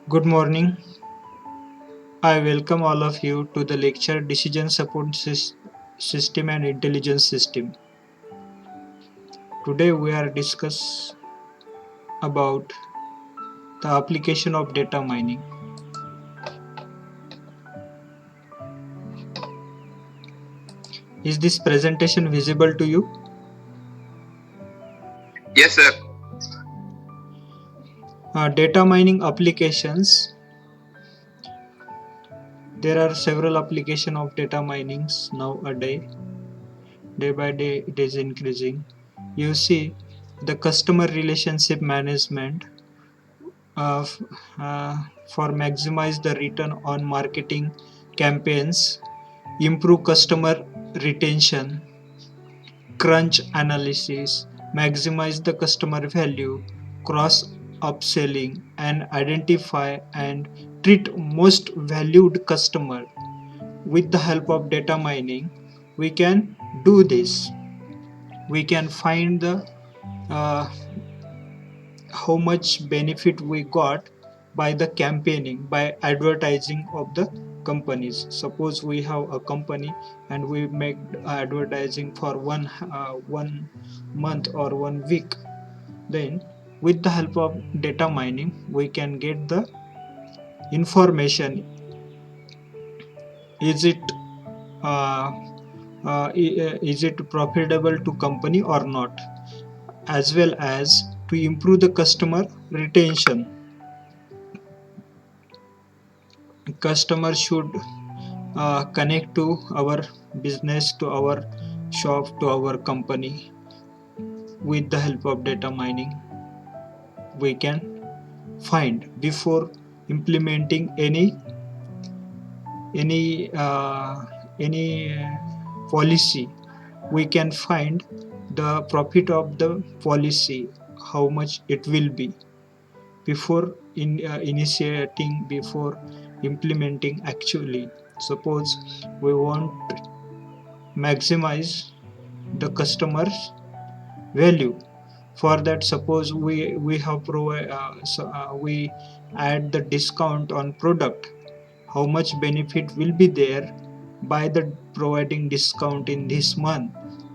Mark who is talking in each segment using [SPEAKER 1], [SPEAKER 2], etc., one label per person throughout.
[SPEAKER 1] Good morning. I welcome all of you to the lecture Decision Support System and Intelligence System. Today we are discuss about the application of data mining. Is this presentation visible to you?
[SPEAKER 2] Yes, sir.
[SPEAKER 1] Data mining applications. There are several applications of data minings nowadays. Day by day it is increasing. You see the customer relationship management of for maximize the return on marketing campaigns, improve customer retention, crunch analysis, maximize the customer value, cross upselling, and identify and treat most valued customer. With the help of data mining, we can do this. We can find the uh, how much benefit we got by the campaigning, by advertising of the companies. Suppose we have a company and we make advertising for one month or 1 week. Then with the help of data mining we can get the information. Is it uh, is it profitable to company or not, as well as to improve the customer retention. Customer should connect to our business, to our shop, to our company. With the help of data mining we can find before implementing any uh, any policy. We can find the profit of the policy, how much it will be before initiating, before implementing. Actually, suppose we want maximize the customer's value. For that, suppose we have we add the discount on product. How much benefit will be there by the providing discount in this month?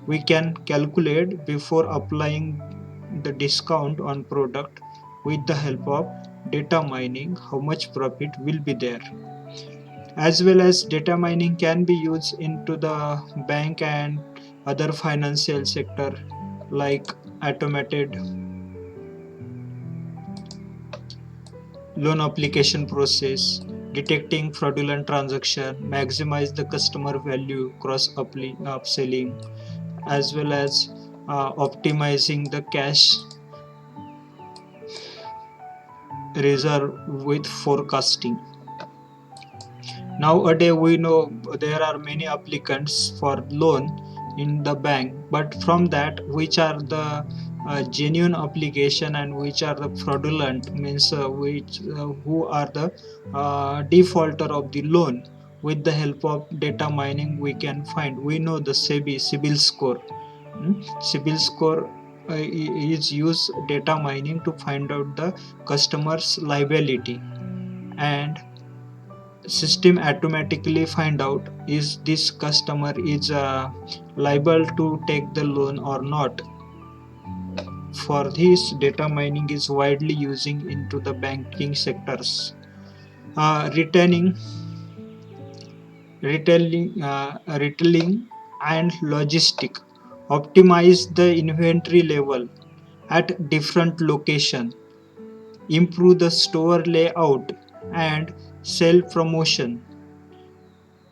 [SPEAKER 1] We can calculate before applying the discount on product. With the help of data mining, how much profit will be there. As well as data mining can be used into the bank and other financial sector, like automated loan application process, detecting fraudulent transaction, maximize the customer value, cross upselling, as well as optimizing the cash reserve with forecasting. Nowadays, we know there are many applicants for loan in the bank, but from that, which are the genuine application and which are the fraudulent, means which who are the defaulter of the loan. With the help of data mining, we can find. We know the SEBI CIBIL score. CIBIL score is use data mining to find out the customer's liability, and system automatically find out is this customer is liable to take the loan or not. For this, data mining is widely using into the banking sectors. Retaining retailing and logistic, optimize the inventory level at different location, improve the store layout and sell promotion,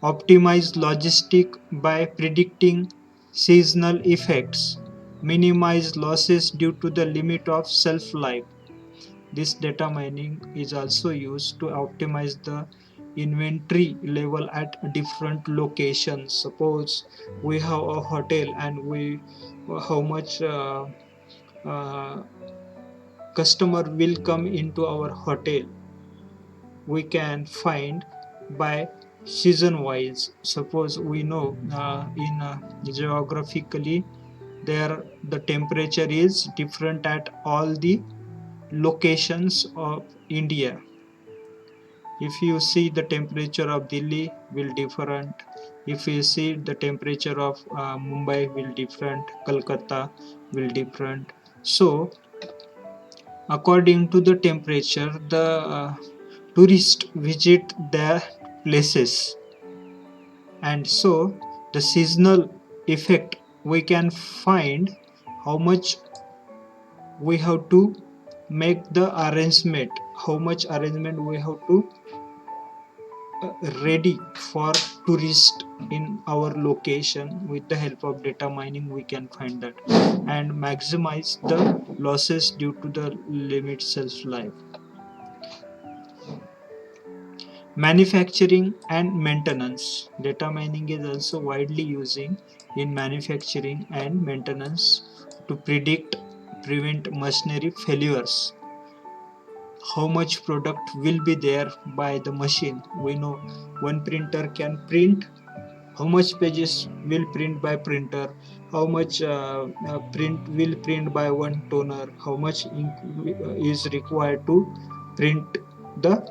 [SPEAKER 1] optimize logistics by predicting seasonal effects, minimize losses due to the limit of shelf life. This data mining is also used to optimize the inventory level at different locations. Suppose we have a hotel and we how much uh, customer will come into our hotel, we can find by season wise. Suppose we know in geographically there the temperature is different at all the locations of India. If you see the temperature of Delhi will different, if you see the temperature of Mumbai will different, Kolkata will different. So according to the temperature, the tourists visit their places, and so the seasonal effect we can find how much we have to make the arrangement, how much arrangement we have to ready for tourist in our location. With the help of data mining we can find that and maximize the losses due to the limit shelf life. Manufacturing and maintenance. Data mining is also widely using in manufacturing and maintenance to prevent machinery failures. How much product will be there by the machine? We know one printer can print how much pages will print by printer, how much print will print by one toner, how much ink is required to print the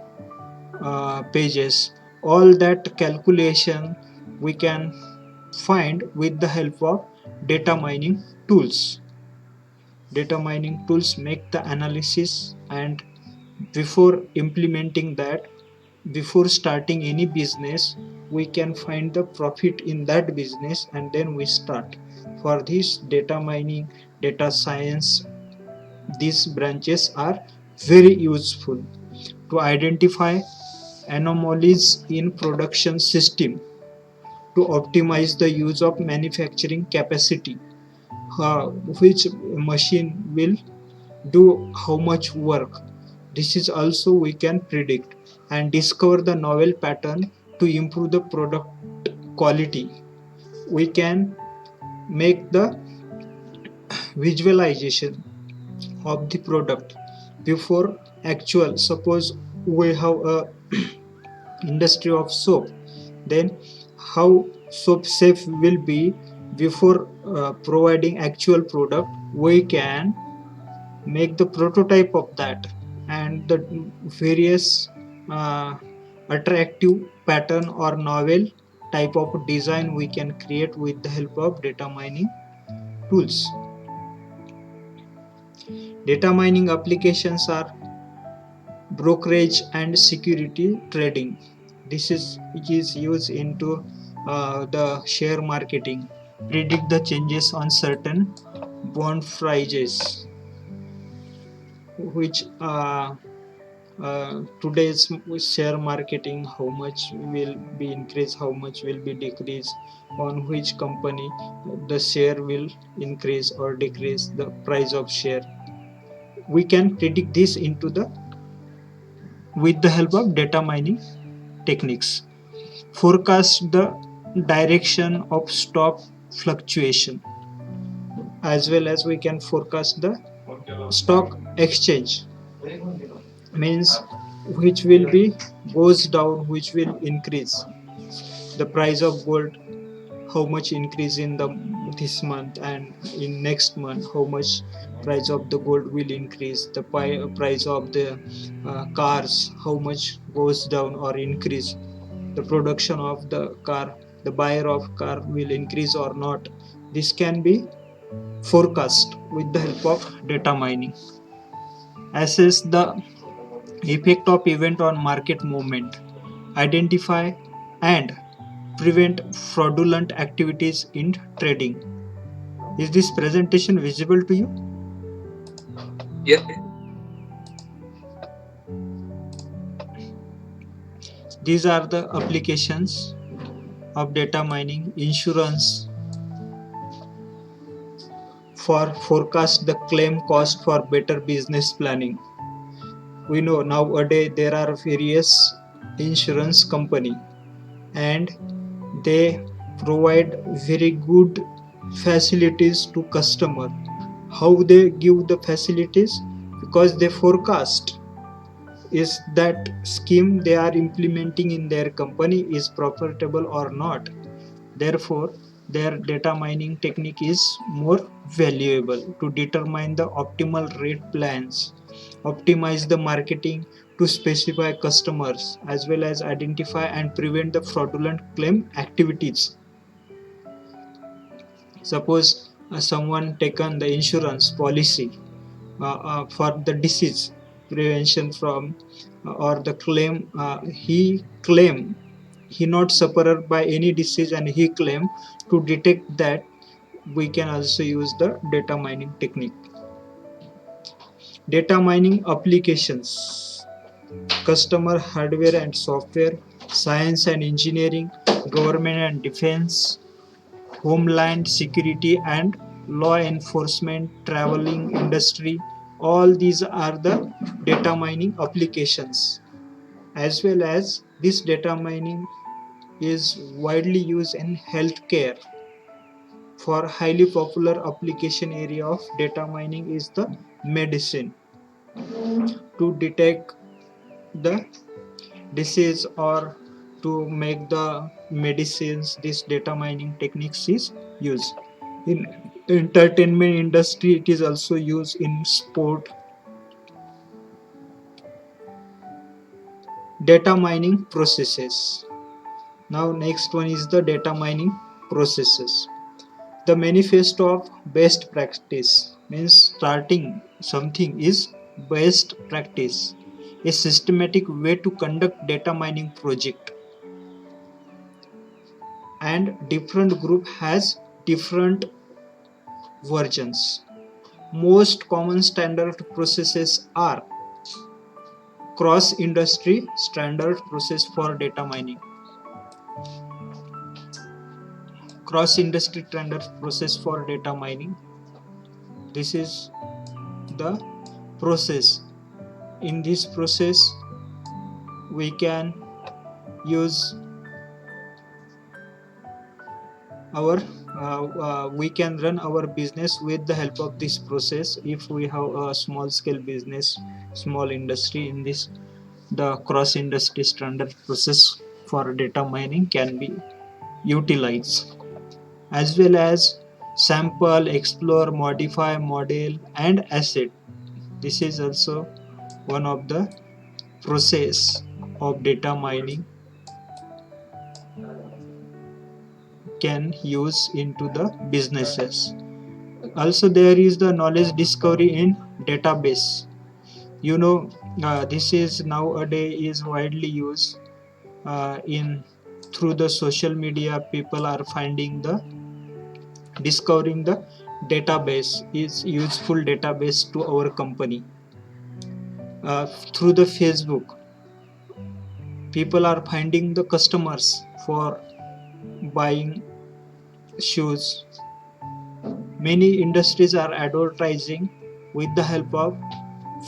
[SPEAKER 1] pages. All that calculation we can find with the help of data mining tools. Data mining tools make the analysis, and before implementing that, before starting any business, we can find the profit in that business and then we start. For this data mining, data science, these branches are very useful to identify anomalies in production system, to optimize the use of manufacturing capacity, which machine will do how much work. This is also we can predict and discover the novel pattern to improve the product quality. We can make the visualization of the product before actual. Suppose we have a industry of soap, then how soap safe will be before providing actual product. We can make the prototype of that and the various uh, attractive pattern or novel type of design we can create with the help of data mining tools. Data mining applications are brokerage and security trading. This is which is used into the share marketing, predict the changes on certain bond prices, which today's share marketing, how much will be increase, how much will be decrease, on which company the share will increase or decrease the price of share. We can predict this into the with the help of data mining techniques. Forecast the direction of stock fluctuation, as well as we can forecast the stock exchange, means which will be goes down, which will increase. The price of gold, how much increase in the this month, and in next month how much price of the gold will increase. The price of the cars, how much goes down or increase. The production of the car, the buyer of car will increase or not. This can be forecast with the help of data mining. Assess the effect of event on market movement, identify and prevent fraudulent activities in trading. Is this presentation visible to you?
[SPEAKER 2] Yes.
[SPEAKER 1] These are the applications of data mining. Insurance, for forecast the claim cost for better business planning. We know nowadays there are various insurance company, and they provide very good facilities to customer. How they give the facilities? Because they forecast is that scheme they are implementing in their company is profitable or not. Therefore their data mining technique is more valuable to determine the optimal rate plans optimize the marketing to specify customers, as well as identify and prevent the fraudulent claim activities. Suppose someone taken the insurance policy for the disease prevention from or the claim he not sufferer by any disease, and he claim to detect that, we can also use the data mining technique. Data mining applications: customer hardware and software, science and engineering, government and defense, homeland security and law enforcement, traveling industry. All these are the data mining applications. As well as this data mining is widely used in healthcare. For highly popular application area of data mining is the medicine. To detect the disease or to make the medicines, this data mining techniques is used. In entertainment industry, it is also used in sport. Data mining processes. Now next one is the data mining processes. The manifesto of best practice means starting something is best practice, a systematic way to conduct data mining project, and different group has different versions. Most common standard processes are cross industry standard process for data mining. Cross industry standard process for data mining. This is the process. In this process, we can use our we can run our business with the help of this process. If we have a small scale business, small industry, in this the cross industry standard process for data mining can be utilized. As well as sample, explore, modify, model and asset. This is also one of the process of data mining can use into the businesses. Also there is the knowledge discovery in database. You know, this is nowadays is widely used in through the social media. People are finding the discovering the database is useful database to our company. Through the Facebook, people are finding the customers for buying shoes. Many industries are advertising with the help of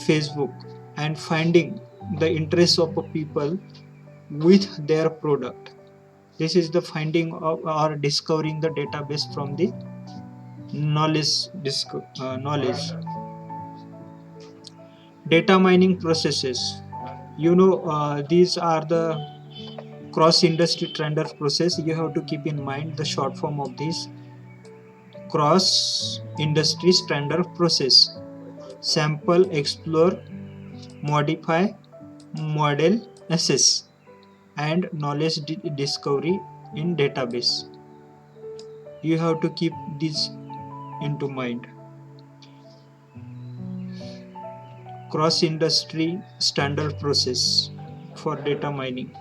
[SPEAKER 1] Facebook and finding the interest of people with their product. This is the finding of or discovering the database from the knowledge. Data mining processes. You know, these are the cross industry standard process. You have to keep in mind the short form of this: cross industry standard process. Sample, explore, modify, model, assess, and knowledge discovery in database. You have to keep this into mind. Cross industry standard process for data mining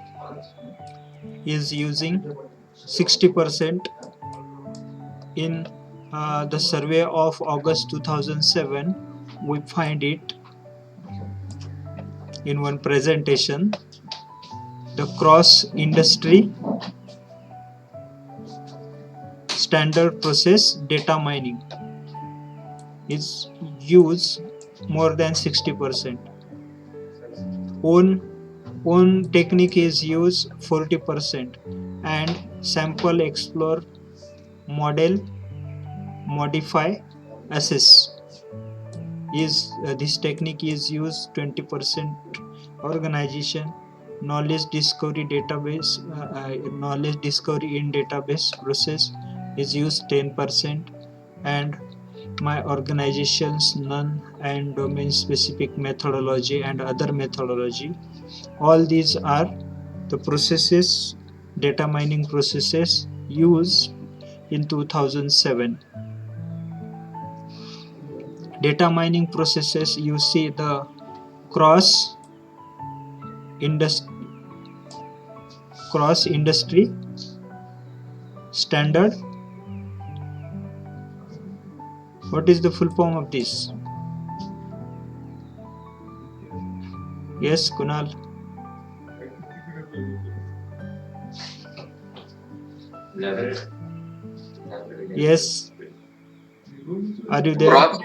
[SPEAKER 1] is using 60% in the survey of August 2007. We find it in one presentation. The cross industry standard process data mining is used more than 60%. Own technique is used 40%, and sample, explore, model, modify, assess is this technique is used 20%. Organization, knowledge discovery database, knowledge discovery in database process is used 10%, and my organization's non and domain specific methodology and other methodology. All these are the processes, data mining processes used in 2007. Data mining processes, you see the cross industry standard. What is the full form of this? Yes, Kunal. Yes, are you there?
[SPEAKER 2] Cross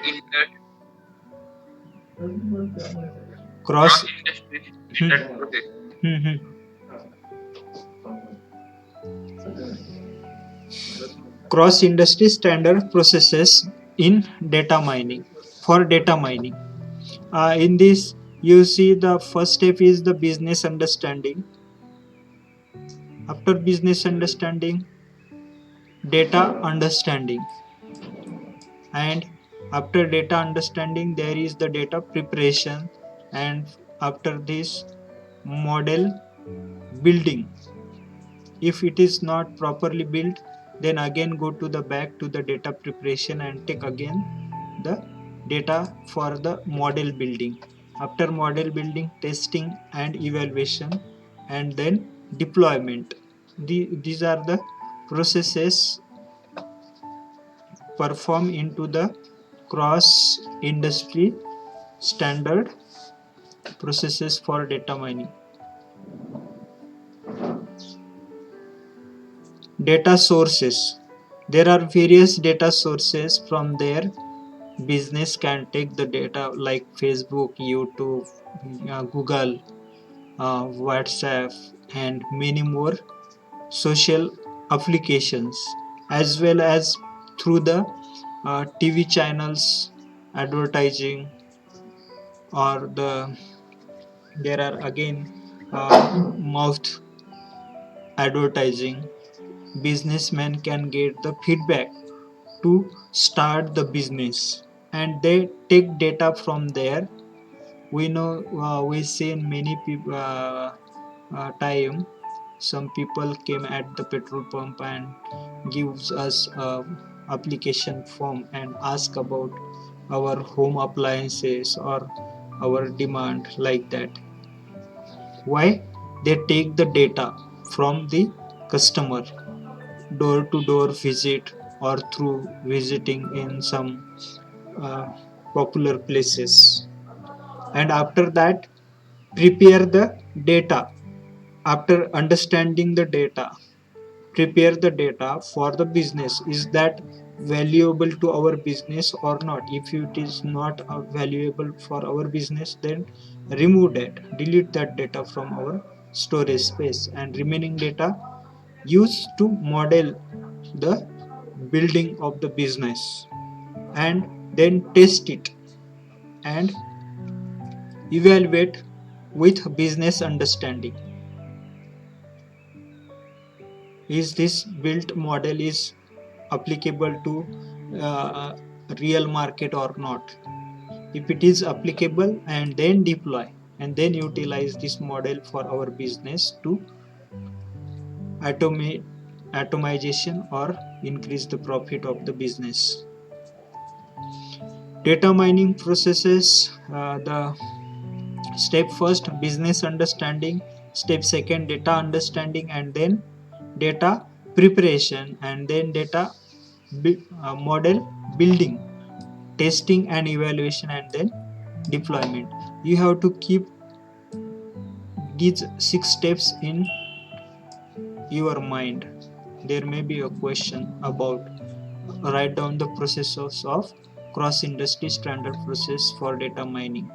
[SPEAKER 1] Cross.
[SPEAKER 2] industry
[SPEAKER 1] Hmm.
[SPEAKER 2] standard process.
[SPEAKER 1] Hmm. Cross industry standard processes in data mining. For data mining, in this you see the first step is the business understanding. After business understanding, data understanding, and after data understanding there is the data preparation, and after this, model building. If it is not properly built, then again go to the back to the data preparation and take again the data for the model building. After model building, testing and evaluation, and then deployment. These are the processes performed into the cross industry standard processes for data mining. Data sources. There are various data sources. From there business can take the data like Facebook, YouTube, Google, WhatsApp, and many more social applications, as well as through the TV channels, advertising, or there are again mouth advertising. Businessmen can get the feedback to start the business, and they take data from there. We know, we see in many people time, some people came at the petrol pump and gives us a application form and ask about our home appliances or our demand, like that. Why? They take the data from the customer, door to door visit, or through visiting in some uh, popular places, and after that prepare the data. After understanding the data, prepare the data for the business. Is that valuable to our business or not? If it is not valuable for our business, then remove that, delete that data from our storage space, and remaining data used to model the building of the business, and then test it and evaluate with business understanding. Is this built model is applicable to real market or not? If it is applicable, and then deploy, and then utilize this model for our business to automate automation or increase the profit of the business. Data mining processes, the step first business understanding, step second data understanding, and then data preparation, and then data model building, testing and evaluation, and then deployment. You have to keep these 6 steps in your mind. There may be a question about, write down the processes of cross industry standard process for data mining.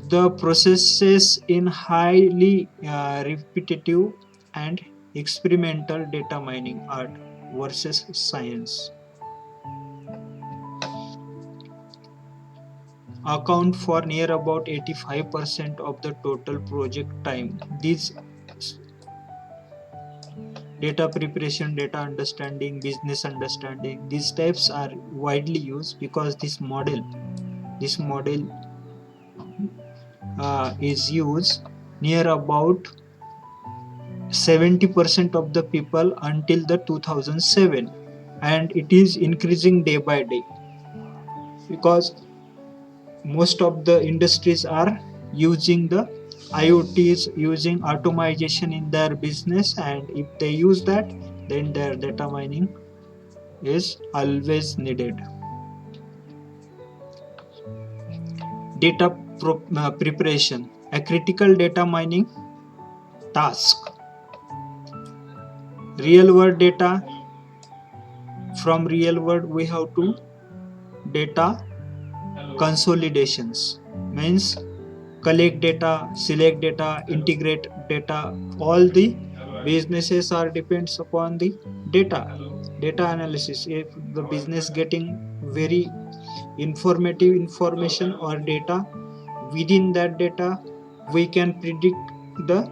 [SPEAKER 1] The processes in highly repetitive and experimental data mining, art versus science, account for near about 85% of the total project time. data preparation, data understanding, business understanding. These types are widely used because this model is used near about 70% of the people until the 2007, and it is increasing day by day because most of the industries are using the IoTs, using automation in their business, and if they use that, then their data mining is always needed. Data preparation, a critical data mining task. Real world data, from real world we have to data consolidations, means collect data, select data, integrate data. All the businesses are depends upon the data analysis. If the business getting very informative information or data, within that data we can predict the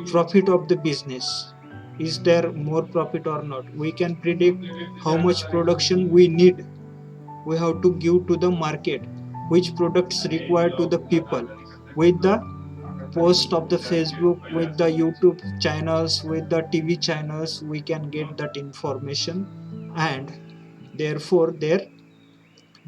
[SPEAKER 1] profit of the business. Is there more profit or not? We can predict how much production we need, we have to give to the market, which products required to the people. With the post of the Facebook, with the YouTube channels, with the TV channels, we can get that information, and therefore their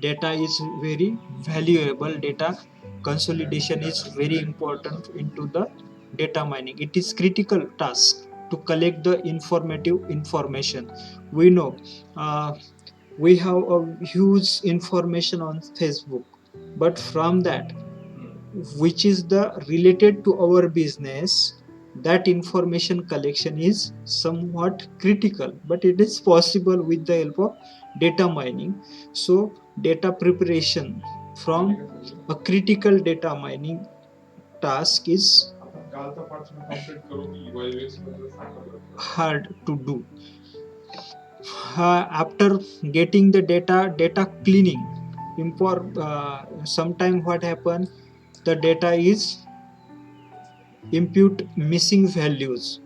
[SPEAKER 1] data is very valuable. Data consolidation is very important into the data mining. It is critical task to collect the informative information. We know we have a huge information on Facebook, but from that which is the related to our business, that information collection is somewhat critical, but it is possible with the help of data mining. So data preparation from a critical data mining task is hard to do. After getting the data cleaning, sometime what happen, the data is impute missing values.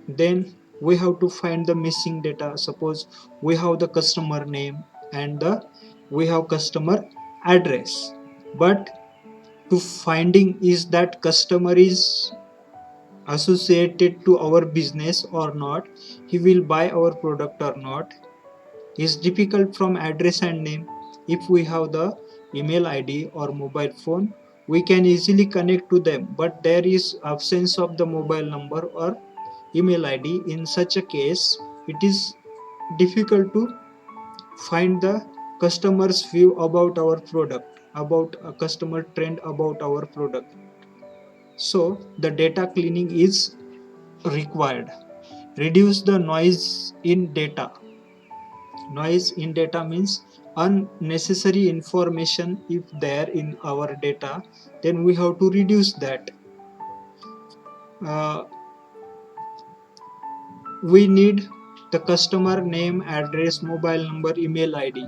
[SPEAKER 1] Then we have to find the missing data. Suppose we have the customer name and we have customer address, but to finding is that customer is associated to our business or not, he will buy our product or not, is difficult from address and name. If we have the email ID or mobile phone, we can easily connect to them, but there is absence of the mobile number or email ID. In such a case, it is difficult to find the customer's view about our product, about a customer trend about our product. So the data cleaning is required. Reduce the noise in data. Noise in data means unnecessary information. If there in our data, then we have to reduce that. We need the customer name, address, mobile number, email ID,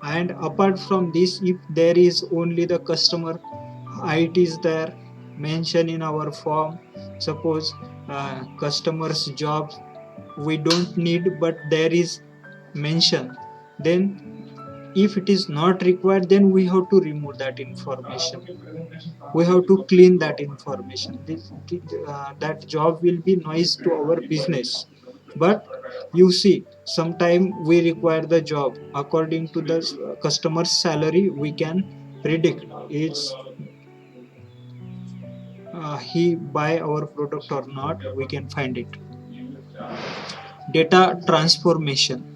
[SPEAKER 1] and apart from this, if there is only the customer it is there mentioned in our form. Suppose customer's job we don't need, but there is mention, then if it is not required, then we have to remove that information, we have to clean that information. That job will be noise to our business. But you see, sometime we require the job according to the customer's salary, we can predict is he buy our product or not, we can find it. Data transformation,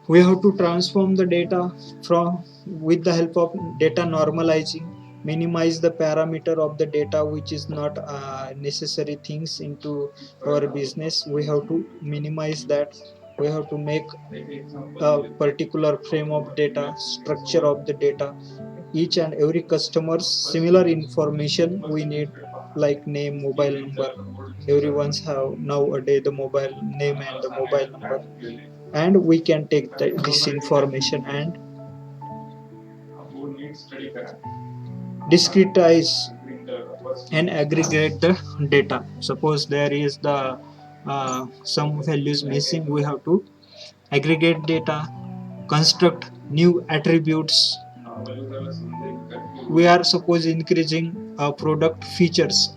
[SPEAKER 1] we have to transform the data from with the help of data normalizing, minimize the parameter of the data which is not necessary things into our business. We have to minimize that. We have to make a particular frame of data, structure of the data. Each and every customer's similar information we need, like name, mobile number. Everyone's have nowadays the mobile name and the mobile number, and we can take this information and discretize and aggregate the data. Suppose there is the some values missing, we have to aggregate data, construct new attributes. We are suppose increasing our product features,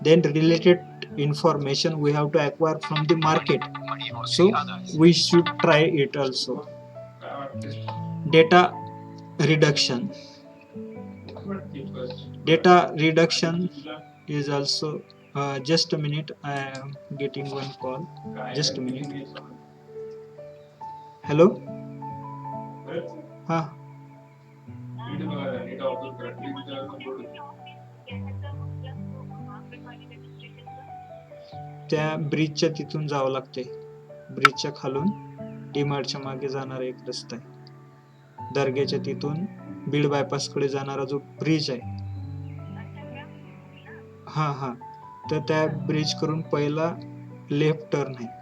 [SPEAKER 1] then related information we have to acquire from the market, so we should try it also. Data reduction. Data reduction is also just a minute, I am getting one call, just a minute. Hello. हा. त्या ब्रिजच्या तिथून जावं लागते, ब्रिजच्या खालून डीमार्टच्या मागे जाणारा एक रस्ता आहे, दर्ग्याच्या तिथून बीड बायपास कडे जाणारा जो ब्रिज आहे, हा हा, तर त्या ब्रिज करून पहिला लेफ्ट टर्न आहे.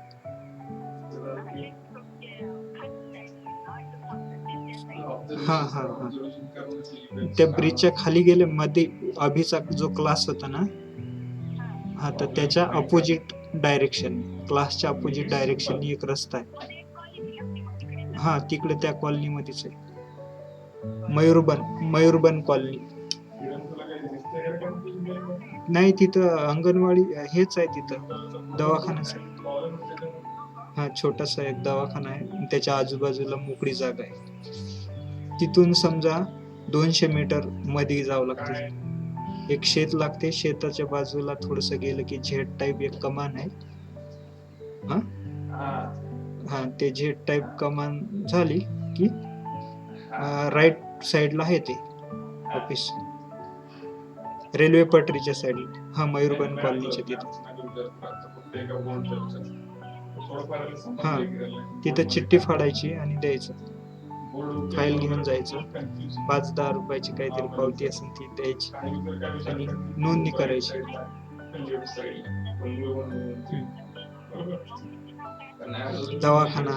[SPEAKER 1] हा हा हा, त्या ब्रिजच्या खाली गेले मध्ये अभिचा जो क्लास होता ना, हा, तर त्याच्या अपोजिट डायरेक्शन, क्लासच्या अपोजिट डायरेक्शन एक रस्ता आहे. हा, तिकडे त्या कॉलनी मध्येच आहे, मयूरबन कॉलनी. नाही, तिथं अंगणवाडी हेच आहे, तिथं दवाखानाच आहे. हा, छोटासा एक दवाखाना आहे, त्याच्या आजूबाजूला मोकळी जागा आहे. तिथून समजा 200 मीटर मध्ये जावं लागते, एक शेत लागते, शेताच्या बाजूला थोडस गेलं की झेड टाईप एक कमान आहे. हा हा, ते झेड टाईप कमान झाली की राईट साइडला आहे ते ऑफिस, रेल्वे पटरीच्या साइडला. हा, मयूरबन कॉलनीच्या तिथं. हा, तिथं चिठ्ठी फाडायची आणि द्यायचं, फाईल घेऊन जायचं, 5-10 रुपयाची काहीतरी पावती असेल ती द्यायची आणि नोंदणी करायची. दवाखाना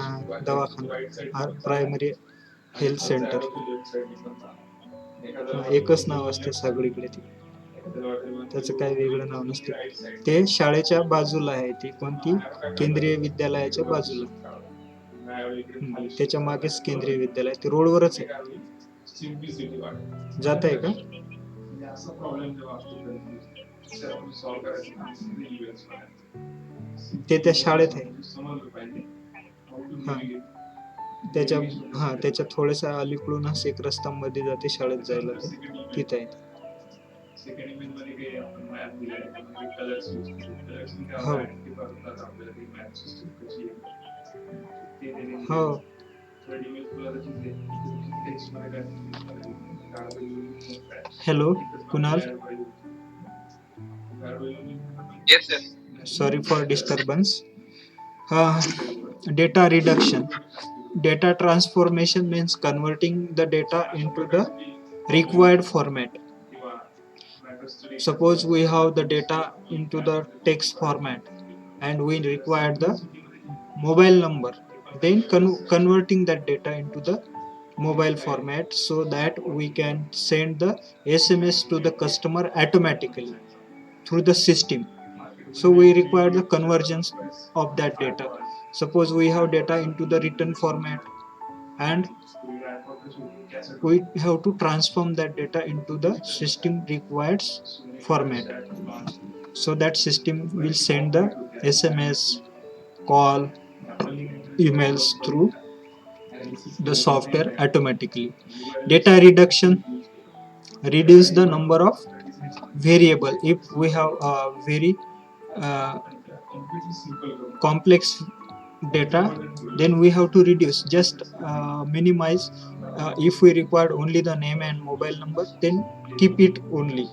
[SPEAKER 1] प्रायमरी हेल्थ सेंटर, एकच नाव असते सगळीकडे, त्याचं काही वेगळं नाव नसते. ते शाळेच्या बाजूला आहे, ती कोणती केंद्रीय विद्यालयाच्या बाजूला, त्याच्या मागेच केंद्रीय विद्यालय, ते रोडवरच आहे. जात आहे का? ते त्या शाळेत आहे. त्याच्या थोड्याशा अलीकडूनच एक रस्ता मध्ये जाते शाळेत जायला, तिथे आहे. हो हो. Hello Kunal.
[SPEAKER 2] Yes, yes.
[SPEAKER 1] Sorry for disturbance. Data reduction. Data transformation means converting the data into the required format. Suppose we have the data into the text format and we require the mobile number, then converting that data into the mobile format so that we can send the SMS to the customer automatically through the system. So we require the convergence of that data. Suppose we have data into the written format and we have to transform that data into the system required format, so that system will send the SMS, call, emails through the software automatically. Data reduction, reduce the number of variable. If we have a very uh, complex data, then we have to reduce, just minimize. If we require only the name and mobile number, then keep it only,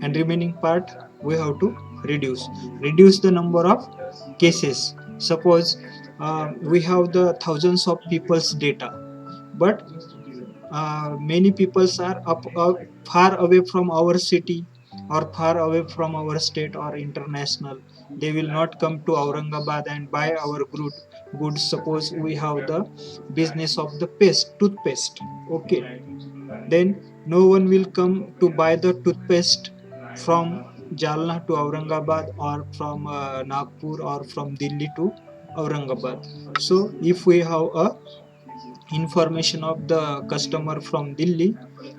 [SPEAKER 1] and remaining part we have to reduce the number of cases. Suppose we have the thousands of people's data, but many peoples are far away from our city or far away from our state or international. They will not come to Aurangabad and buy our goods. Suppose we have the business of the toothpaste. Okay, then No one will come to buy the toothpaste from Jalna to Aurangabad, or from Nagpur, or from Delhi to Aurangabad. So if we have a information of the customer from Delhi,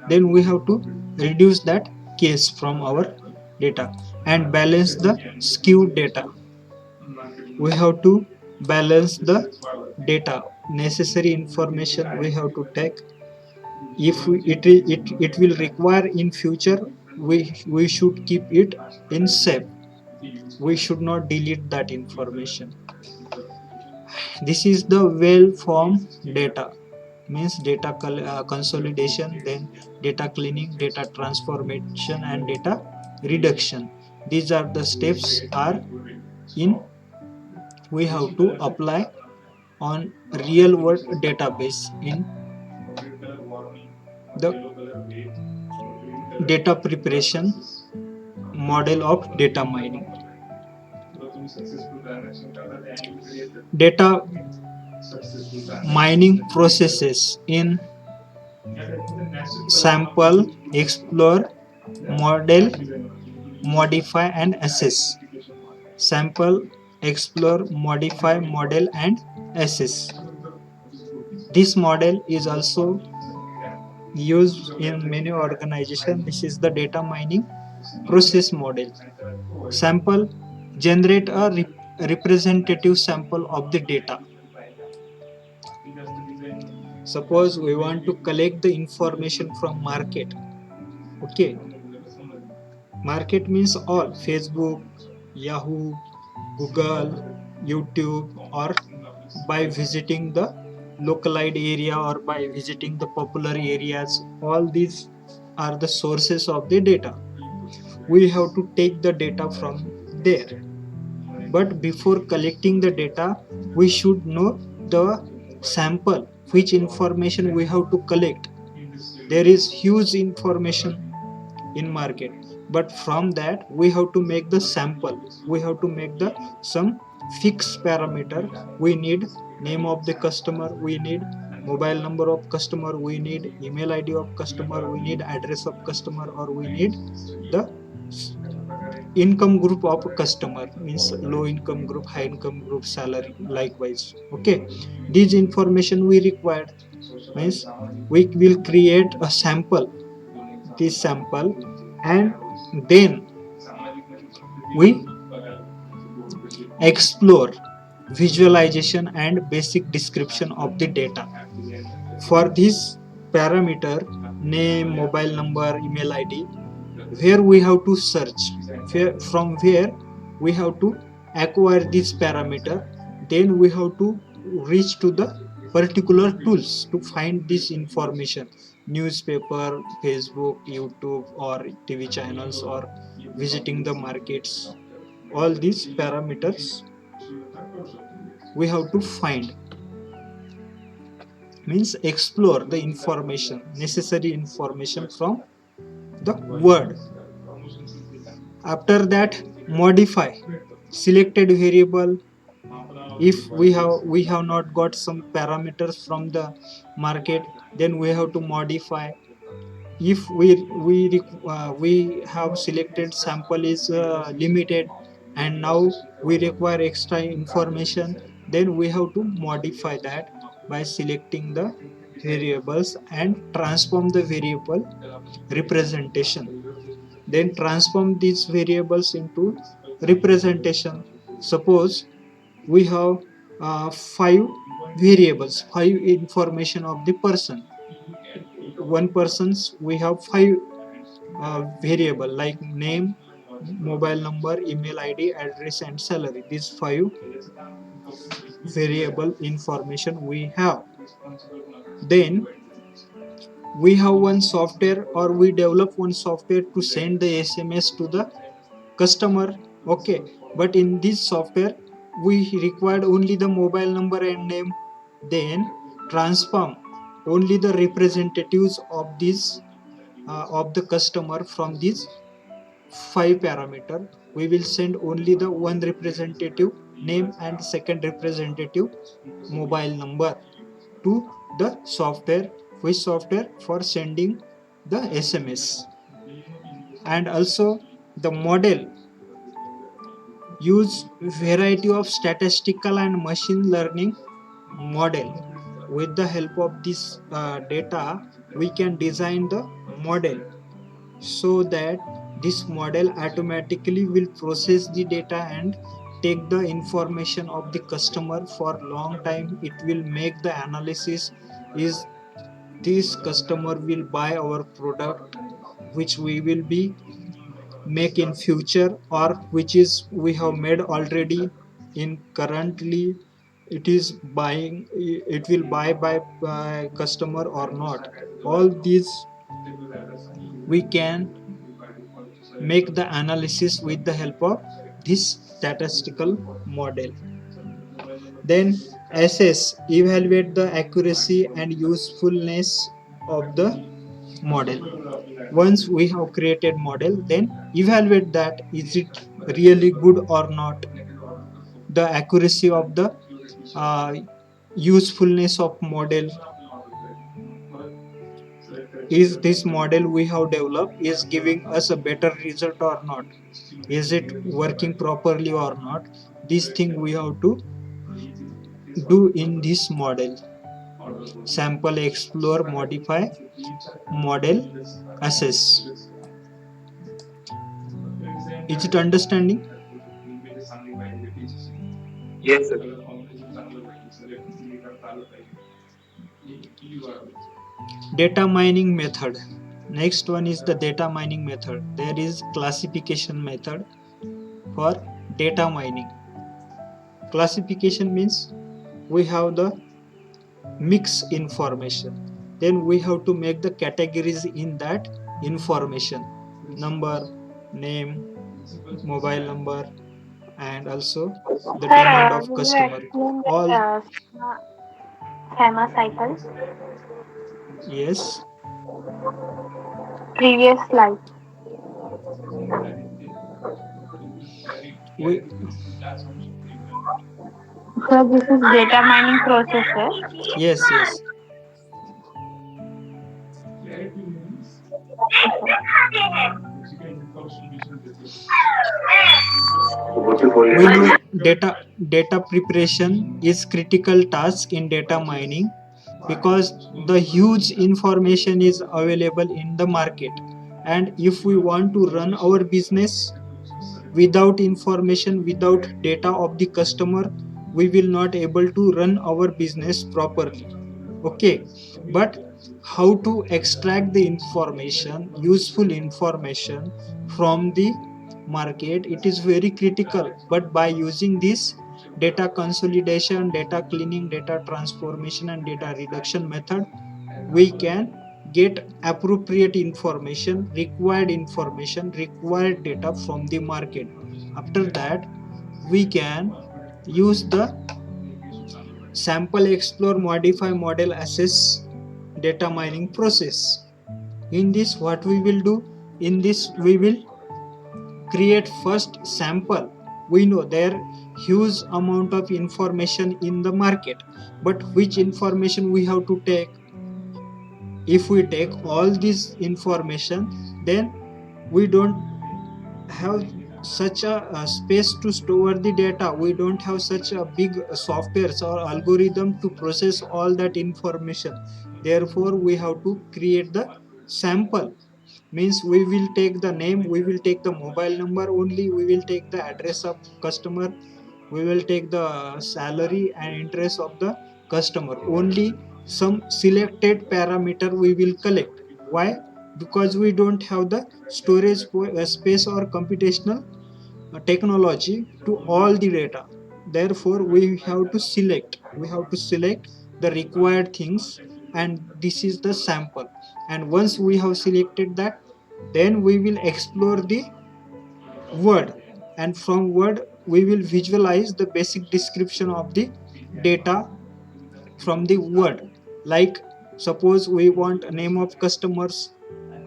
[SPEAKER 1] then we have to reduce that case from our data and balance the skewed data. We have to balance the data, necessary information we have to take. If it will require in future, we should keep it in safe. We should not delete that information. This is the well formed data, means data consolidation, then data cleaning, data transformation, and data reduction. These are the steps are in we have to apply on real world database in the data preparation model of data mining. Data mining processes in sample, explore, model, modify, and assess. Sample, explore, modify, model, and assess. This model is also used in many organizations. This is the data mining process model. Sample, generate a representative sample of the data. Suppose we want to collect the information from market. Okay, market means all: Facebook, Yahoo, Google, YouTube, or by visiting the localized area, or by visiting the popular areas. All these are the sources of the data. We have to take the data from there. But before collecting the data, we should know the sample, which information we have to collect. There is huge information in market, but from that we have to make the sample. We have to make the some fixed parameter. We need name of the customer, we need mobile number of customer, we need email id of customer, we need address of customer, or we need the income group of customer, means low income group, high income group, salary, likewise. Okay, these information we required, means we will create a sample, this sample, and then we explore visualization and basic description of the data. For this parameter, name, mobile number, email id, where we have to search, from where we have to acquire this parameter, then we have to reach to the particular tools to find this information: newspaper, Facebook, YouTube, or TV channels, or visiting the markets. All these parameters we have to find, means explore the information, necessary information from the word. After that, modify selected variable. If we have not got some parameters from the market, then we have to modify. If we have selected sample is limited, and now we require extra information, then we have to modify that by selecting the variables and transform the variable representation, then transform these variables into representation. Suppose we have five variables, five information of the person. One person's we have five variable like name, mobile number, email id, address, and salary. These five variable information we have. Then we have one software, or we develop one software to send the sms to the customer. Okay, but in this software we required only the mobile number and name, then transform only the representatives of this of the customer. From these five parameter, we will send only the one representative name and second representative mobile number to the software. Which software? For sending the SMS. And also the model use variety of statistical and machine learning model. With the help of this data, we can design the model so that this model automatically will process the data and take the information of the customer for long time. It will make the analysis is this customer will buy our product which we will be make in future, or which is we have made already in currently it is buying, it will by customer or not. All these we can make the analysis with the help of this statistical model. Then assess, evaluate the accuracy and usefulness of the model. Once we have created model, then evaluate that is it really good or not, the accuracy of the uh, usefulness of model, is this model we have developed is giving us a better result or not, is it working properly or not. This thing we have to do in this model: sample, explore, modify, model, assess. Is it understanding?
[SPEAKER 2] Yes, sir.
[SPEAKER 1] Data mining method. Next one is the data mining method. There is classification method for data mining. Classification means we have the mix information, then we have to make the categories in that information: number, name, mobile number, and also the
[SPEAKER 3] Sir,
[SPEAKER 1] demand of
[SPEAKER 3] will you
[SPEAKER 1] customer.
[SPEAKER 3] explain
[SPEAKER 1] All,
[SPEAKER 3] that schema cycle?
[SPEAKER 1] yes,
[SPEAKER 3] Previous slide.
[SPEAKER 1] we,
[SPEAKER 3] So this is data mining processes.
[SPEAKER 1] yes, yes, we know data preparation is critical task in data mining because the huge information is available in the market, and if we want to run our business without information, without data of the customer, we will not able to run our business properly. Okay, but how to extract the information, useful information from the market, it is very critical. But by using this data consolidation, data cleaning, data transformation and data reduction method, we can get appropriate information, required data from the market. After that, we can use the sample, explore, modify, model, assess data mining process. In this, what we will do, in this we will create first sample. We know there huge amount of information in the market, but which information we have to take? If we take all this information, then we don't have such a space to store the data, we don't have such a big softwares or algorithm to process all that information. Therefore we have to create the sample. Means we will take the name, we will take the mobile number only, we will take the address of customer, we will take the salary and interest of the customer only. Some selected parameter we will collect. Why? Because we don't have the storage space or computational technology to all the data. Therefore we have to select the required things, and this is the sample. And once we have selected that, then we will explore the word, and from word we will visualize the basic description of the data from the word. Like, suppose we want a name of customers,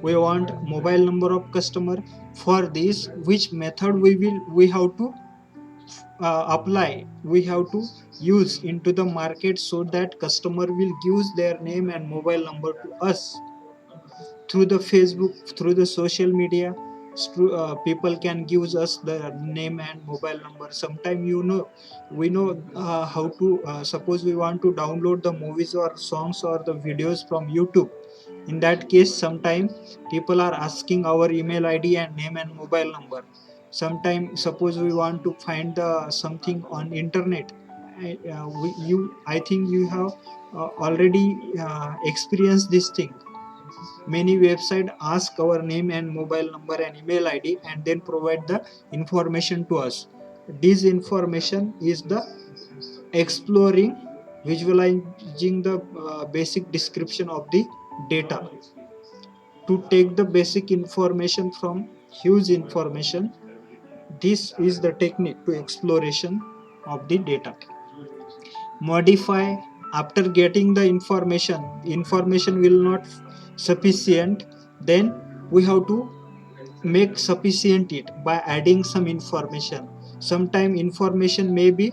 [SPEAKER 1] we want mobile number of customer. For this, which method we have to apply, we have to use into the market so that customer will give their name and mobile number to us. through the Facebook, through the social media, people can give us the name and mobile number. Sometime we know how to suppose we want to download the movies or songs or the videos from YouTube. In that case, sometime people are asking our email ID and name and mobile number. Sometime suppose we want to find something on internet. I think you have already experienced this thing. Many websites ask our name and mobile number and email ID and then provide the information to us. This information is the exploring, visualizing the basic description of the data. To take the basic information from huge information, this is the technique to exploration of the data. Modify, after getting the information will not sufficient, then we have to make sufficient it by adding some information. Sometime information may be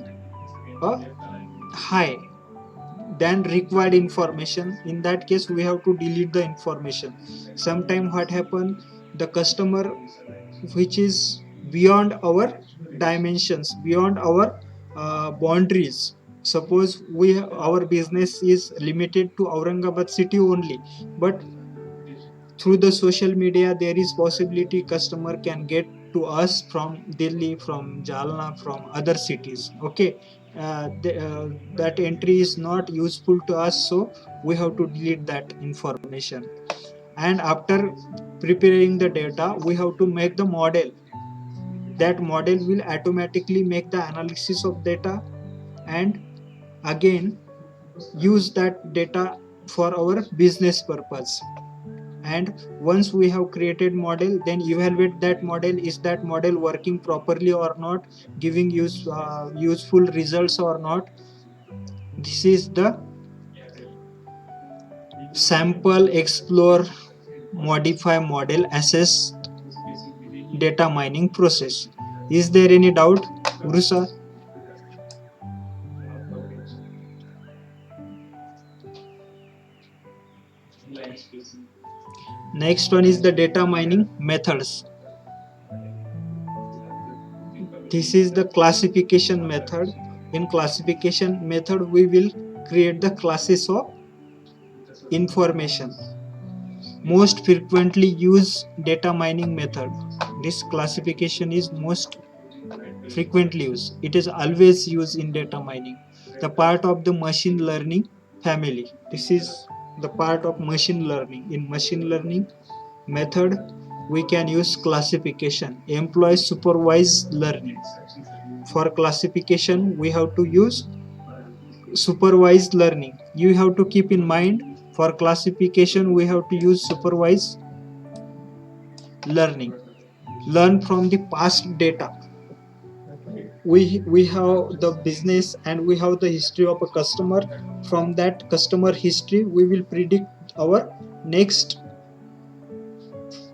[SPEAKER 1] high than required information. In that case, we have to delete the information. Sometime what happen, the customer which is beyond our dimensions, beyond our boundaries. Suppose our business is limited to Aurangabad city only, but through the social media there is possibility customer can get to us from Delhi, from Jalna, from other cities. Okay, that entry is not useful to us, so we have to delete that information. And after preparing the data, we have to make the model. That model will automatically make the analysis of data and again use that data for our business purpose. And once we have created model, then evaluate that model. Is that model working properly or not, giving useful results or not? This is the sample, explore, modify, model, assess data mining process. Is there any doubt, Urusa? Next one is the data mining methods. This is the classification method. In classification method, we will create the classes of information. Most frequently used data mining method. This classification is most frequently used. It is always used in data mining. The part of the machine learning family. This is the part of machine learning. In machine learning method, we can use classification, employee supervised learning. For classification, we have to use supervised learning. You have to keep in mind, for classification we have to use supervised learning. Learn from the past data. We have the business and we have the history of a customer. From that customer history, we will predict our next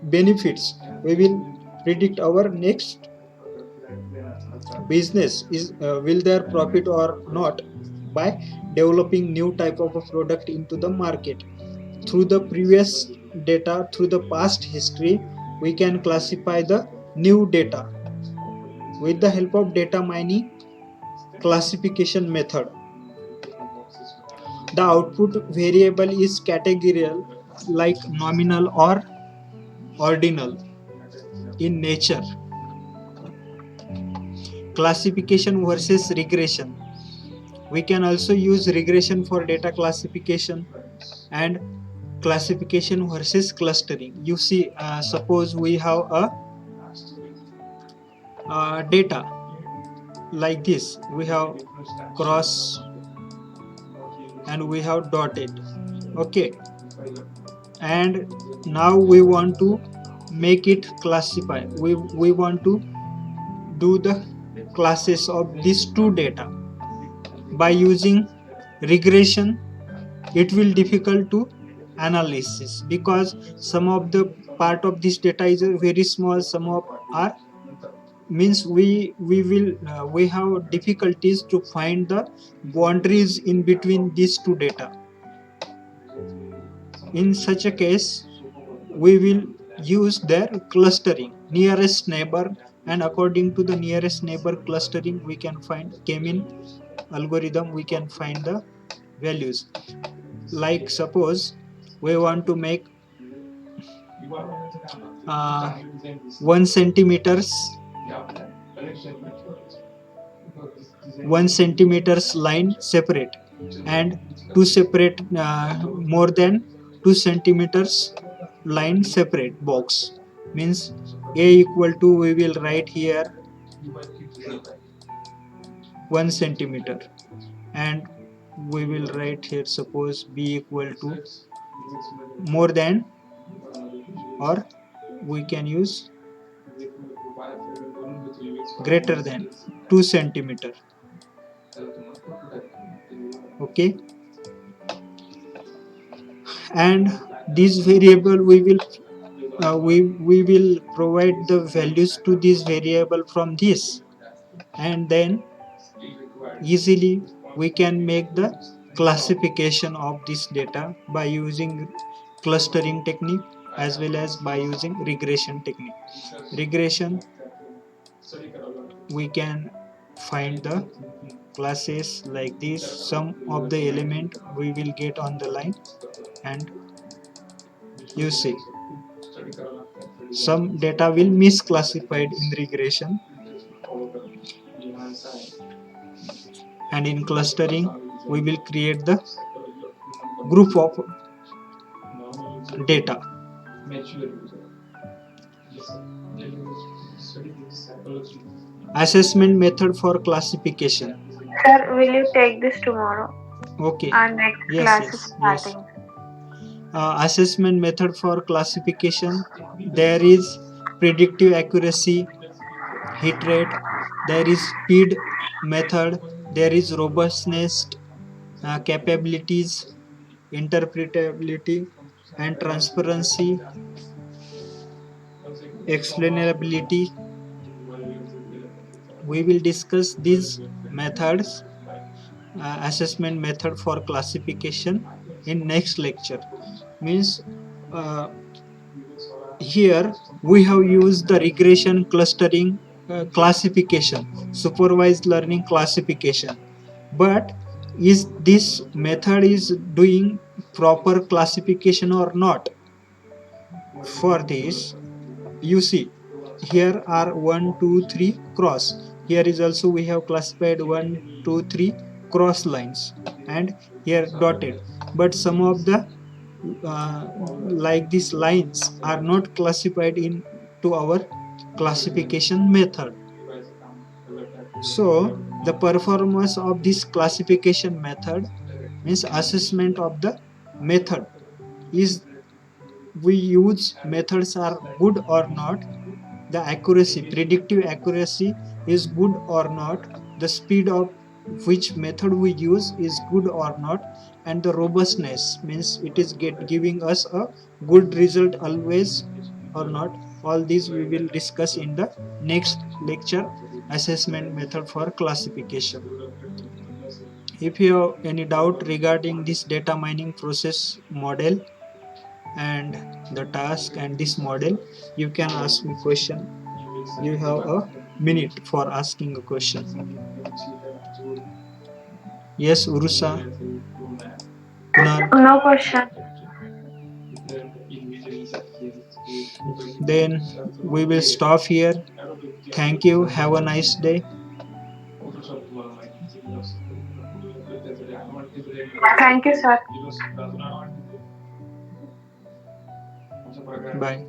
[SPEAKER 1] benefits. We will predict our next business is will there profit or not, by developing new type of a product into the market. Through the previous data, through the past history, we can classify the new data with the help of data mining classification method. The output variable is categorical, like nominal or ordinal in nature. Classification versus regression. We can also use regression for data classification, and classification versus clustering. You see, suppose we have a data like this. We have cross and we have dotted. Okay, and now we want to make it classify. We want to do the classes of these two data. By using regression, it will difficult to analysis, because some of the part of this data is very small, some of are means we have difficulties to find the boundaries in between these two data. In such a case, we will use their clustering, nearest neighbor, and according to the nearest neighbor clustering we can find k-mean algorithm, we can find the values. Like suppose we want to make 1 centimeters 1 centimeters line separate and two separate more than 2 centimeters line separate box, means a equal to, we will write here 1 centimeter, and we will write here suppose b equal to more than, or we can use greater than 2 centimeter. Okay, and this variable we will provide the values to this variable from this, and then easily we can make the classification of this data by using clustering technique as well as by using regression technique. Regression, we can find the classes like this, some of the element we will get on the line, and you see some data will misclassified in regression, and in clustering we will create the group of data. Assessment method for classification.
[SPEAKER 3] Sir, will you take this tomorrow?
[SPEAKER 1] Okay.
[SPEAKER 3] Our next
[SPEAKER 1] Yes,
[SPEAKER 3] class is
[SPEAKER 1] yes,
[SPEAKER 3] starting.
[SPEAKER 1] Assessment method for classification. There is predictive accuracy, hit rate, there is speed method, there is robustness, capabilities, interpretability, and transparency, explainability. We will discuss these methods, assessment method for classification in next lecture. Means here we have used the regression clustering classification, supervised learning classification, but is this method is doing proper classification or not? For this, you see here are 1 2 3 cross, here is also we have classified 1 2 3 cross lines, and here dotted, but some of the like these lines are not classified into our classification method. So the performance of this classification method, means assessment of the method, is we use methods are good or not, the accuracy, predictive accuracy is good or not, the speed of which method we use is good or not, and the robustness, means it is giving us a good result always or not. All these we will discuss in the next lecture, assessment method for classification. If you have any doubt regarding this data mining process model and the task and this model, you can ask me question. You have a minute for asking a question. Yes, Urusa, Kunal.
[SPEAKER 3] No question.
[SPEAKER 1] Then we will stop here. Thank you. Have a nice day.
[SPEAKER 3] Thank you, sir.
[SPEAKER 1] Bye.